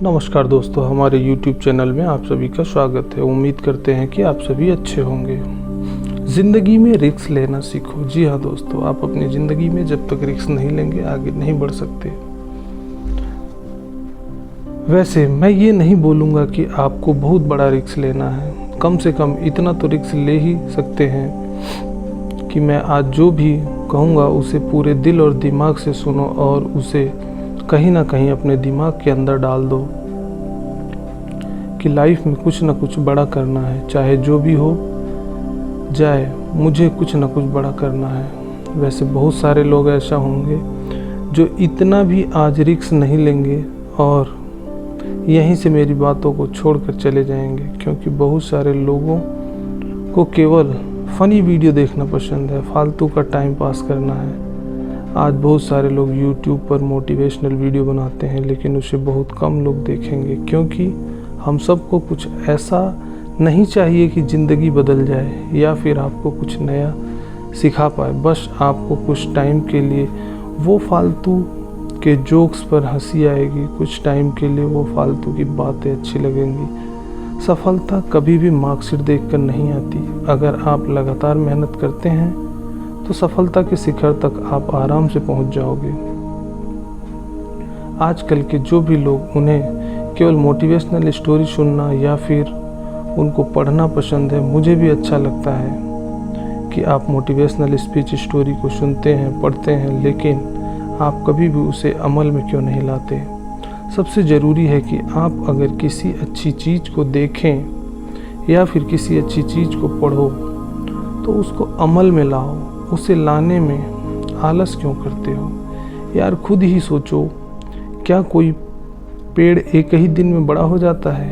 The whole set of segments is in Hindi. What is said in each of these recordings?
नमस्कार दोस्तों, हमारे YouTube चैनल में आप सभी का स्वागत है। उम्मीद करते हैं कि आप सभी अच्छे होंगे। ज़िंदगी में रिस्क लेना सीखो। जी हाँ दोस्तों, आप अपनी ज़िंदगी में जब तक रिस्क नहीं लेंगे आगे नहीं बढ़ सकते। वैसे मैं ये नहीं बोलूँगा कि आपको बहुत बड़ा रिस्क लेना है, कम से कम इतना तो रिस्क ले ही सकते हैं कि मैं आज जो भी कहूँगा उसे पूरे दिल और दिमाग से सुनो और उसे कहीं ना कहीं अपने दिमाग के अंदर डाल दो कि लाइफ में कुछ ना कुछ बड़ा करना है, चाहे जो भी हो जाए, मुझे कुछ ना कुछ बड़ा करना है। वैसे बहुत सारे लोग ऐसा होंगे जो इतना भी आज रिस्क नहीं लेंगे और यहीं से मेरी बातों को छोड़कर चले जाएंगे, क्योंकि बहुत सारे लोगों को केवल फ़नी वीडियो देखना पसंद है, फालतू का टाइम पास करना है। आज बहुत सारे लोग YouTube पर मोटिवेशनल वीडियो बनाते हैं, लेकिन उसे बहुत कम लोग देखेंगे, क्योंकि हम सबको कुछ ऐसा नहीं चाहिए कि ज़िंदगी बदल जाए या फिर आपको कुछ नया सिखा पाए। बस आपको कुछ टाइम के लिए वो फालतू के जोक्स पर हंसी आएगी, कुछ टाइम के लिए वो फालतू की बातें अच्छी लगेंगी। सफलता कभी भी मार्कशीट देखकर नहीं आती। अगर आप लगातार मेहनत करते हैं तो सफलता के शिखर तक आप आराम से पहुंच जाओगे। आजकल के जो भी लोग, उन्हें केवल मोटिवेशनल स्टोरी सुनना या फिर उनको पढ़ना पसंद है। मुझे भी अच्छा लगता है कि आप मोटिवेशनल स्पीच स्टोरी को सुनते हैं, पढ़ते हैं, लेकिन आप कभी भी उसे अमल में क्यों नहीं लाते। सबसे ज़रूरी है कि आप अगर किसी अच्छी चीज़ को देखें या फिर किसी अच्छी चीज़ को पढ़ो तो उसको अमल में लाओ। उसे लाने में आलस क्यों करते हो यार? खुद ही सोचो, क्या कोई पेड़ एक ही दिन में बड़ा हो जाता है?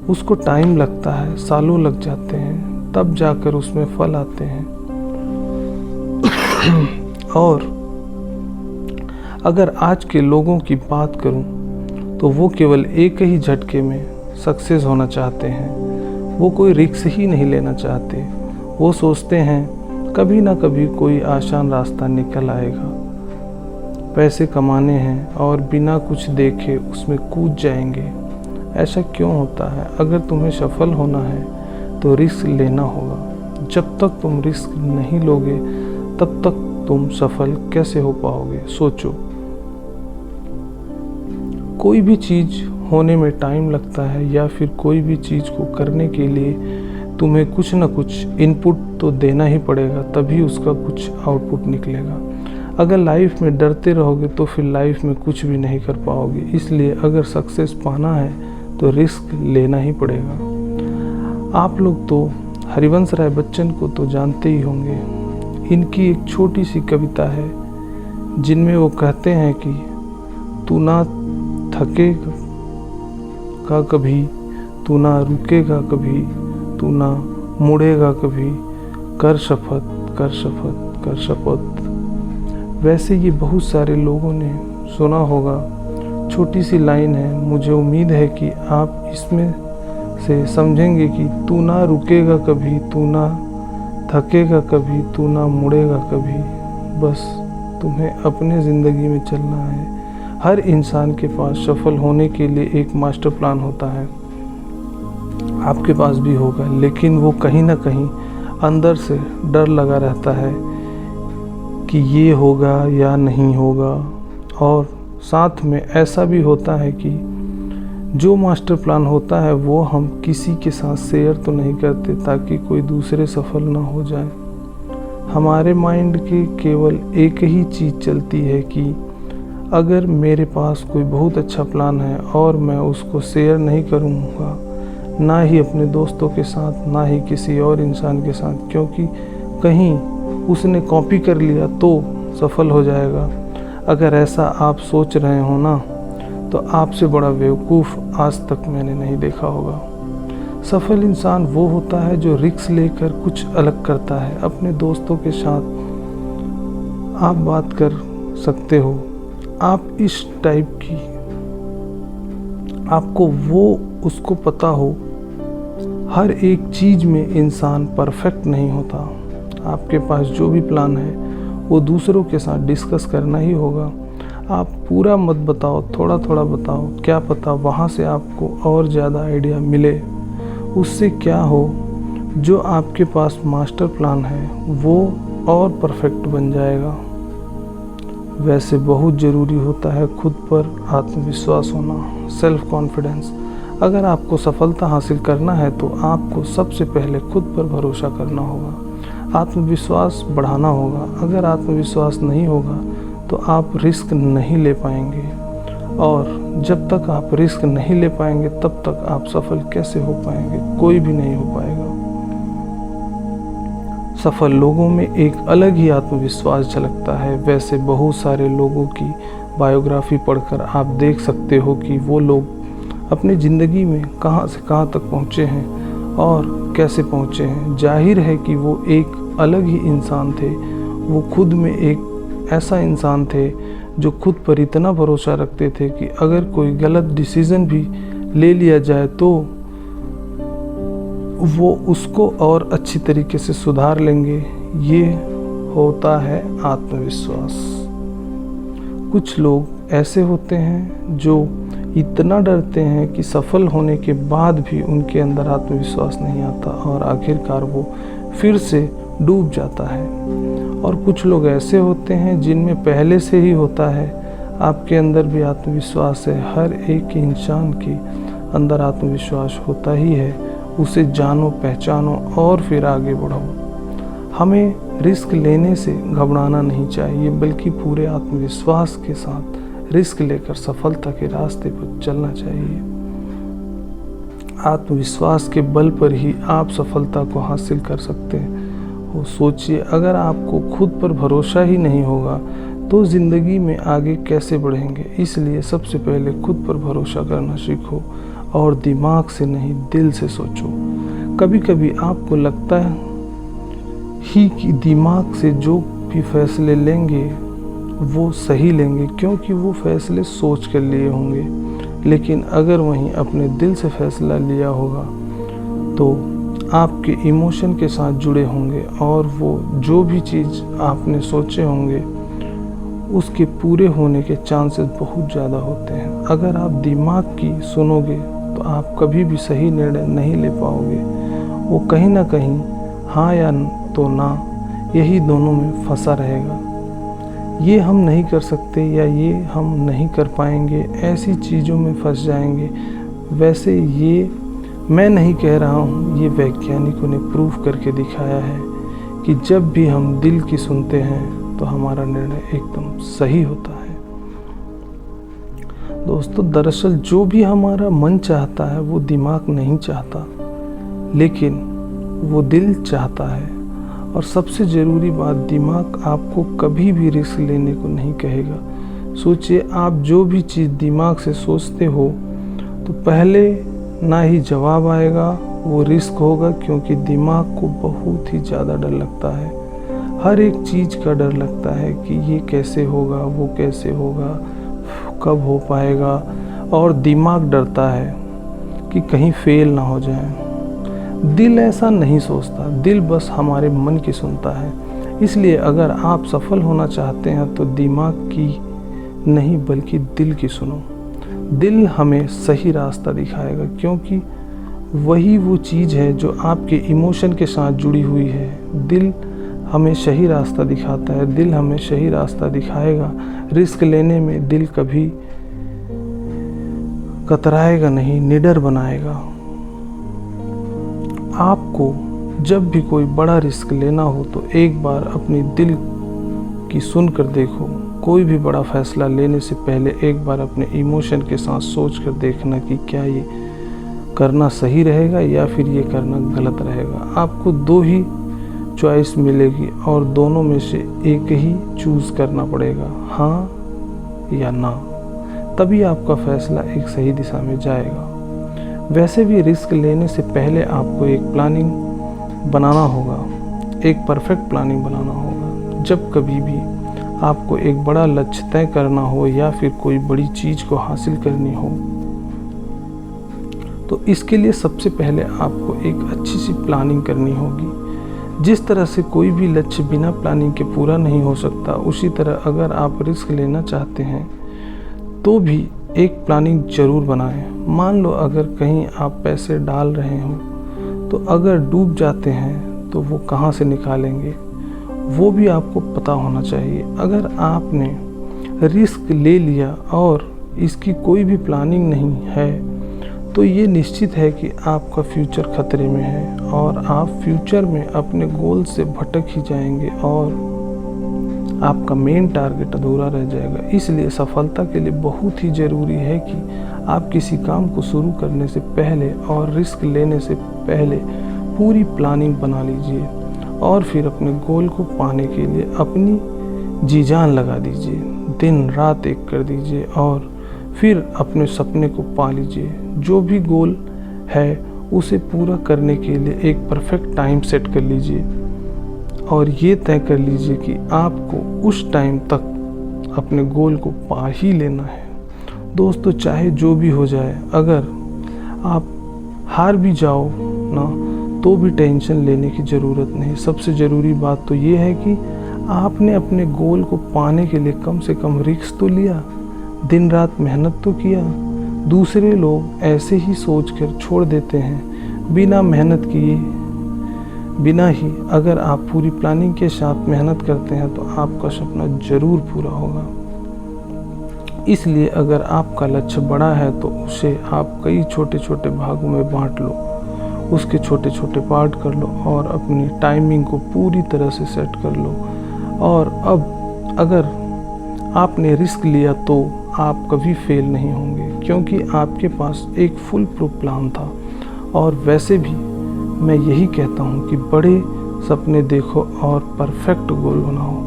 उसको टाइम लगता है, सालों लग जाते हैं, तब जाकर उसमें फल आते हैं। और अगर आज के लोगों की बात करूं तो वो केवल एक ही झटके में सक्सेस होना चाहते हैं। वो कोई रिस्क ही नहीं लेना चाहते। वो सोचते हैं कभी ना कभी कोई आसान रास्ता निकल आएगा, पैसे कमाने हैं और बिना कुछ देखे उसमें कूद जाएंगे। ऐसा क्यों होता है? अगर तुम्हें सफल होना है तो रिस्क लेना होगा। जब तक तुम रिस्क नहीं लोगे तब तक तुम सफल कैसे हो पाओगे? सोचो, कोई भी चीज़ होने में टाइम लगता है या फिर कोई भी चीज़ को करने के लिए तुम्हें कुछ ना कुछ इनपुट तो देना ही पड़ेगा, तभी उसका कुछ आउटपुट निकलेगा। अगर लाइफ में डरते रहोगे तो फिर लाइफ में कुछ भी नहीं कर पाओगे। इसलिए अगर सक्सेस पाना है तो रिस्क लेना ही पड़ेगा। आप लोग तो हरिवंश राय बच्चन को तो जानते ही होंगे। इनकी एक छोटी सी कविता है जिनमें वो कहते हैं कि तू ना थकेगा कभी, तू ना रुकेगा कभी, तू ना मुड़ेगा कभी, कर शपथ, कर शपथ, कर शपथ। वैसे ये बहुत सारे लोगों ने सुना होगा। छोटी सी लाइन है, मुझे उम्मीद है कि आप इसमें से समझेंगे कि तू ना रुकेगा कभी, तू ना थकेगा कभी, तू ना मुड़ेगा कभी। बस तुम्हें अपने ज़िंदगी में चलना है। हर इंसान के पास सफल होने के लिए एक मास्टर प्लान होता है। आपके पास भी होगा, लेकिन वो कहीं ना कहीं अंदर से डर लगा रहता है कि ये होगा या नहीं होगा। और साथ में ऐसा भी होता है कि जो मास्टर प्लान होता है वो हम किसी के साथ शेयर तो नहीं करते ताकि कोई दूसरे सफल ना हो जाए। हमारे माइंड की केवल एक ही चीज़ चलती है कि अगर मेरे पास कोई बहुत अच्छा प्लान है और मैं उसको शेयर नहीं करूँगा, ना ही अपने दोस्तों के साथ, ना ही किसी और इंसान के साथ, क्योंकि कहीं उसने कॉपी कर लिया तो सफल हो जाएगा। अगर ऐसा आप सोच रहे हो ना, तो आपसे बड़ा बेवकूफ़ आज तक मैंने नहीं देखा होगा। सफल इंसान वो होता है जो रिस्क लेकर कुछ अलग करता है। अपने दोस्तों के साथ आप बात कर सकते हो, आप इस टाइप की, आपको वो उसको पता हो। हर एक चीज़ में इंसान परफेक्ट नहीं होता। आपके पास जो भी प्लान है वो दूसरों के साथ डिस्कस करना ही होगा। आप पूरा मत बताओ, थोड़ा थोड़ा बताओ, क्या पता वहाँ से आपको और ज़्यादा आइडिया मिले। उससे क्या हो, जो आपके पास मास्टर प्लान है वो और परफेक्ट बन जाएगा। वैसे बहुत ज़रूरी होता है खुद पर आत्मविश्वास होना, सेल्फ कॉन्फिडेंस। अगर आपको सफलता हासिल करना है तो आपको सबसे पहले खुद पर भरोसा करना होगा, आत्मविश्वास बढ़ाना होगा। अगर आत्मविश्वास नहीं होगा तो आप रिस्क नहीं ले पाएंगे, और जब तक आप रिस्क नहीं ले पाएंगे तब तक आप सफल कैसे हो पाएंगे? कोई भी नहीं हो पाएगा। सफल लोगों में एक अलग ही आत्मविश्वास झलकता है। वैसे बहुत सारे लोगों की बायोग्राफी पढ़कर आप देख सकते हो कि वो लोग अपनी ज़िंदगी में कहां से कहां तक पहुंचे हैं और कैसे पहुंचे हैं। जाहिर है कि वो एक अलग ही इंसान थे। वो खुद में एक ऐसा इंसान थे जो खुद पर इतना भरोसा रखते थे कि अगर कोई गलत डिसीज़न भी ले लिया जाए तो वो उसको और अच्छी तरीके से सुधार लेंगे। ये होता है आत्मविश्वास। कुछ लोग ऐसे होते हैं जो इतना डरते हैं कि सफल होने के बाद भी उनके अंदर आत्मविश्वास नहीं आता और आखिरकार वो फिर से डूब जाता है। और कुछ लोग ऐसे होते हैं जिनमें पहले से ही होता है। आपके अंदर भी आत्मविश्वास है, हर एक इंसान के अंदर आत्मविश्वास होता ही है। उसे जानो, पहचानो और फिर आगे बढ़ो। हमें रिस्क लेने से घबराना नहीं चाहिए, बल्कि पूरे आत्मविश्वास के साथ रिस्क लेकर सफलता के रास्ते पर चलना चाहिए। आत्मविश्वास के बल पर ही आप सफलता को हासिल कर सकते हैं। वो सोचिए, अगर आपको खुद पर भरोसा ही नहीं होगा तो ज़िंदगी में आगे कैसे बढ़ेंगे? इसलिए सबसे पहले खुद पर भरोसा करना सीखो और दिमाग से नहीं, दिल से सोचो। कभी कभी आपको लगता है ही कि दिमाग से जो भी फैसले लेंगे वो सही लेंगे, क्योंकि वो फैसले सोच कर लिए होंगे। लेकिन अगर वहीं अपने दिल से फैसला लिया होगा तो आपके इमोशन के साथ जुड़े होंगे और वो जो भी चीज़ आपने सोचे होंगे उसके पूरे होने के चांसेस बहुत ज़्यादा होते हैं। अगर आप दिमाग की सुनोगे तो आप कभी भी सही निर्णय नहीं ले पाओगे। वो कहीं ना कहीं हाँ या तो ना, यही दोनों में फंसा रहेगा। ये हम नहीं कर सकते या ये हम नहीं कर पाएंगे, ऐसी चीज़ों में फंस जाएंगे। वैसे ये मैं नहीं कह रहा हूँ, ये वैज्ञानिकों ने प्रूफ करके दिखाया है कि जब भी हम दिल की सुनते हैं तो हमारा निर्णय एकदम सही होता है। दोस्तों, दरअसल जो भी हमारा मन चाहता है वो दिमाग नहीं चाहता, लेकिन वो दिल चाहता है। और सबसे ज़रूरी बात, दिमाग आपको कभी भी रिस्क लेने को नहीं कहेगा। सोचिए, आप जो भी चीज़ दिमाग से सोचते हो तो पहले ना ही जवाब आएगा, वो रिस्क होगा, क्योंकि दिमाग को बहुत ही ज़्यादा डर लगता है। हर एक चीज़ का डर लगता है कि ये कैसे होगा, वो कैसे होगा, कब हो पाएगा। और दिमाग डरता है कि कहीं फेल ना हो जाए। दिल ऐसा नहीं सोचता, दिल बस हमारे मन की सुनता है। इसलिए अगर आप सफल होना चाहते हैं तो दिमाग की नहीं बल्कि दिल की सुनो। दिल हमें सही रास्ता दिखाएगा, क्योंकि वही वो चीज़ है जो आपके इमोशन के साथ जुड़ी हुई है। दिल हमें सही रास्ता दिखाता है, दिल हमें सही रास्ता दिखाएगा। रिस्क लेने में दिल कभी कतराएगा नहीं, निडर बनाएगा। आपको जब भी कोई बड़ा रिस्क लेना हो तो एक बार अपनी दिल की सुन कर देखो। कोई भी बड़ा फैसला लेने से पहले एक बार अपने इमोशन के साथ सोच कर देखना कि क्या ये करना सही रहेगा या फिर ये करना गलत रहेगा। आपको दो ही चॉइस मिलेगी और दोनों में से एक ही चूज़ करना पड़ेगा, हाँ या ना। तभी आपका फैसला एक सही दिशा में जाएगा। वैसे भी रिस्क लेने से पहले आपको एक प्लानिंग बनाना होगा, एक परफेक्ट प्लानिंग बनाना होगा। जब कभी भी आपको एक बड़ा लक्ष्य तय करना हो या फिर कोई बड़ी चीज़ को हासिल करनी हो तो इसके लिए सबसे पहले आपको एक अच्छी सी प्लानिंग करनी होगी। जिस तरह से कोई भी लक्ष्य बिना प्लानिंग के पूरा नहीं हो सकता, उसी तरह अगर आप रिस्क लेना चाहते हैं तो भी एक प्लानिंग ज़रूर बनाएं। मान लो अगर कहीं आप पैसे डाल रहे हो तो अगर डूब जाते हैं तो वो कहाँ से निकालेंगे, वो भी आपको पता होना चाहिए। अगर आपने रिस्क ले लिया और इसकी कोई भी प्लानिंग नहीं है तो ये निश्चित है कि आपका फ्यूचर खतरे में है और आप फ्यूचर में अपने गोल से भटक ही जाएंगे और आपका मेन टारगेट अधूरा रह जाएगा। इसलिए सफलता के लिए बहुत ही ज़रूरी है कि आप किसी काम को शुरू करने से पहले और रिस्क लेने से पहले पूरी प्लानिंग बना लीजिए और फिर अपने गोल को पाने के लिए अपनी जी जान लगा दीजिए, दिन रात एक कर दीजिए और फिर अपने सपने को पा लीजिए। जो भी गोल है उसे पूरा करने के लिए एक परफेक्ट टाइम सेट कर लीजिए और ये तय कर लीजिए कि आपको उस टाइम तक अपने गोल को पा ही लेना है। दोस्तों, चाहे जो भी हो जाए, अगर आप हार भी जाओ ना तो भी टेंशन लेने की ज़रूरत नहीं। सबसे ज़रूरी बात तो ये है कि आपने अपने गोल को पाने के लिए कम से कम रिस्क तो लिया, दिन रात मेहनत तो किया। दूसरे लोग ऐसे ही सोचकर छोड़ देते हैं बिना मेहनत किए बिना ही। अगर आप पूरी प्लानिंग के साथ मेहनत करते हैं तो आपका सपना ज़रूर पूरा होगा। इसलिए अगर आपका लक्ष्य बड़ा है तो उसे आप कई छोटे छोटे भागों में बांट लो, उसके छोटे छोटे पार्ट कर लो और अपनी टाइमिंग को पूरी तरह से सेट कर लो। और अब अगर आपने रिस्क लिया तो आप कभी फेल नहीं होंगे क्योंकि आपके पास एक फुल प्रूफ प्लान था। और वैसे भी मैं यही कहता हूँ कि बड़े सपने देखो और परफेक्ट गोल बनाओ।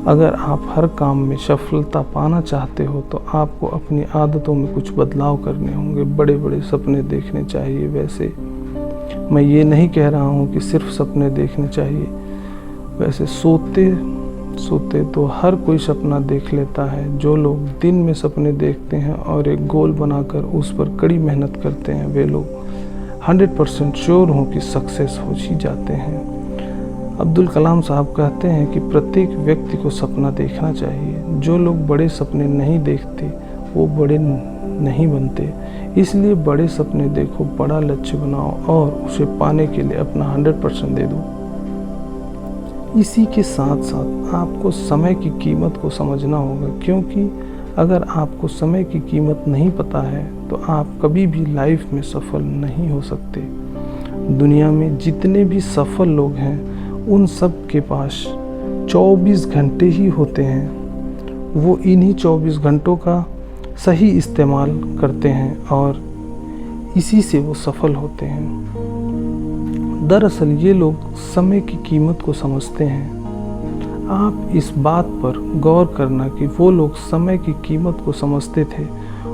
अगर आप हर काम में सफलता पाना चाहते हो तो आपको अपनी आदतों में कुछ बदलाव करने होंगे, बड़े बड़े सपने देखने चाहिए। वैसे मैं ये नहीं कह रहा हूँ कि सिर्फ सपने देखने चाहिए, वैसे सोते तो हर कोई सपना देख लेता है। जो लोग दिन में सपने देखते हैं और एक गोल बनाकर उस पर कड़ी मेहनत करते हैं वे लोग 100% श्योर हूँ कि सक्सेस हो ही जाते हैं। अब्दुल कलाम साहब कहते हैं कि प्रत्येक व्यक्ति को सपना देखना चाहिए। जो लोग बड़े सपने नहीं देखते वो बड़े नहीं बनते। इसलिए बड़े सपने देखो, बड़ा लक्ष्य बनाओ और उसे पाने के लिए अपना 100% दे दो। इसी के साथ साथ आपको समय की कीमत को समझना होगा, क्योंकि अगर आपको समय की कीमत नहीं पता है तो आप कभी भी लाइफ में सफल नहीं हो सकते। दुनिया में जितने भी सफल लोग हैं उन सब के पास 24 घंटे ही होते हैं। वो इन्हीं 24 घंटों का सही इस्तेमाल करते हैं और इसी से वो सफल होते हैं। दरअसल ये लोग समय की कीमत को समझते हैं। आप इस बात पर गौर करना कि वो लोग समय की कीमत को समझते थे,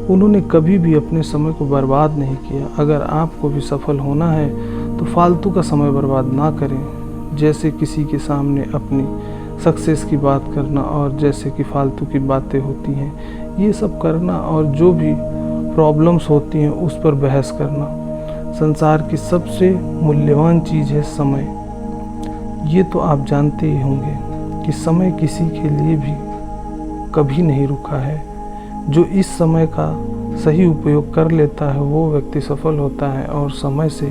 उन्होंने कभी भी अपने समय को बर्बाद नहीं किया। अगर आपको भी सफल होना है तो फालतू का समय बर्बाद ना करें, जैसे किसी के सामने अपनी सक्सेस की बात करना और जैसे कि फालतू की बातें होती हैं ये सब करना और जो भी प्रॉब्लम्स होती हैं उस पर बहस करना। संसार की सबसे मूल्यवान चीज़ है समय। ये तो आप जानते ही होंगे कि समय किसी के लिए भी कभी नहीं रुका है। जो इस समय का सही उपयोग कर लेता है वो व्यक्ति सफल होता है। और समय से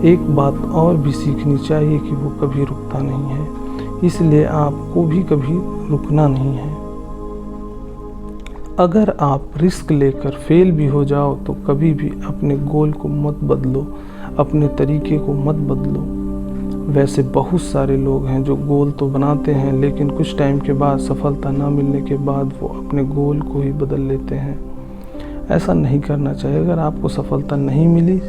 एक बात और भी सीखनी चाहिए कि वो कभी रुकता नहीं है, इसलिए आपको भी कभी रुकना नहीं है। अगर आप रिस्क लेकर फेल भी हो जाओ तो कभी भी अपने गोल को मत बदलो, अपने तरीके को मत बदलो। वैसे बहुत सारे लोग हैं जो गोल तो बनाते हैं लेकिन कुछ टाइम के बाद सफलता ना मिलने के बाद वो अपने गोल को ही बदल लेते हैं। ऐसा नहीं करना चाहिए। अगर आपको सफलता नहीं मिली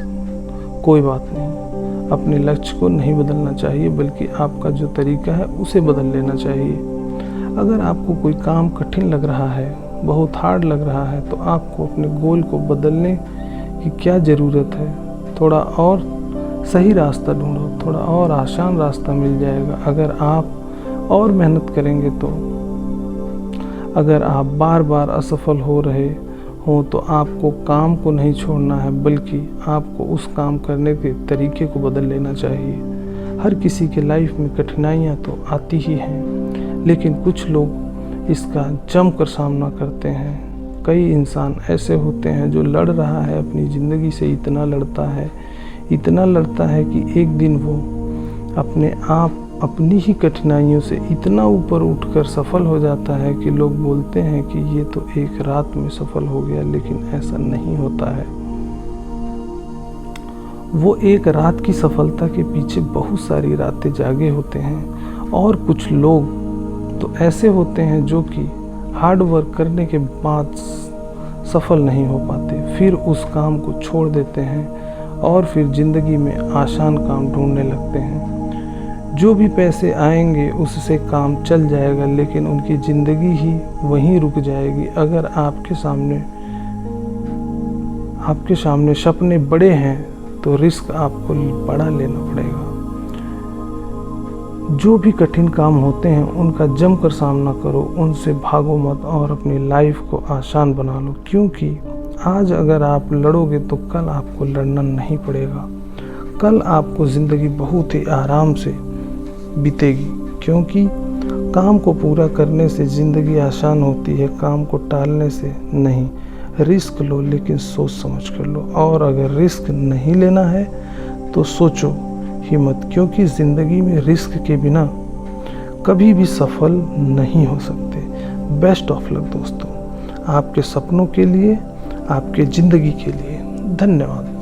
कोई बात नहीं, अपने लक्ष्य को नहीं बदलना चाहिए बल्कि आपका जो तरीका है उसे बदल लेना चाहिए। अगर आपको कोई काम कठिन लग रहा है, बहुत हार्ड लग रहा है, तो आपको अपने गोल को बदलने की क्या ज़रूरत है। थोड़ा और सही रास्ता ढूंढो, थोड़ा और आसान रास्ता मिल जाएगा अगर आप और मेहनत करेंगे तो। अगर आप बार बार असफल हो रहे हो तो आपको काम को नहीं छोड़ना है बल्कि आपको उस काम करने के तरीके को बदल लेना चाहिए। हर किसी के लाइफ में कठिनाइयाँ तो आती ही हैं लेकिन कुछ लोग इसका जमकर सामना करते हैं कई इंसान ऐसे होते हैं जो लड़ रहा है अपनी ज़िंदगी से, इतना लड़ता है कि एक दिन वो अपने आप अपनी ही कठिनाइयों से इतना ऊपर उठकर सफल हो जाता है कि लोग बोलते हैं कि ये तो एक रात में सफल हो गया, लेकिन ऐसा नहीं होता है। वो एक रात की सफलता के पीछे बहुत सारी रातें जागे होते हैं। और कुछ लोग तो ऐसे होते हैं जो कि हार्ड वर्क करने के बाद सफल नहीं हो पाते, फिर उस काम को छोड़ देते हैं और फिर ज़िंदगी में आसान काम ढूंढने लगते हैं। जो भी पैसे आएंगे उससे काम चल जाएगा, लेकिन उनकी ज़िंदगी ही वहीं रुक जाएगी। अगर आपके सामने सपने बड़े हैं तो रिस्क आपको बड़ा लेना पड़ेगा। जो भी कठिन काम होते हैं उनका जमकर सामना करो, उनसे भागो मत और अपनी लाइफ को आसान बना लो, क्योंकि आज अगर आप लड़ोगे तो कल आपको लड़ना नहीं पड़ेगा। कल आपको ज़िंदगी बहुत ही आराम से बीतेगी, क्योंकि काम को पूरा करने से ज़िंदगी आसान होती है, काम को टालने से नहीं। रिस्क लो, लेकिन सोच समझ कर लो, और अगर रिस्क नहीं लेना है तो सोचो ही मत, क्योंकि ज़िंदगी में रिस्क के बिना कभी भी सफल नहीं हो सकते। बेस्ट ऑफ लक दोस्तों, आपके सपनों के लिए, आपके ज़िंदगी के लिए। धन्यवाद।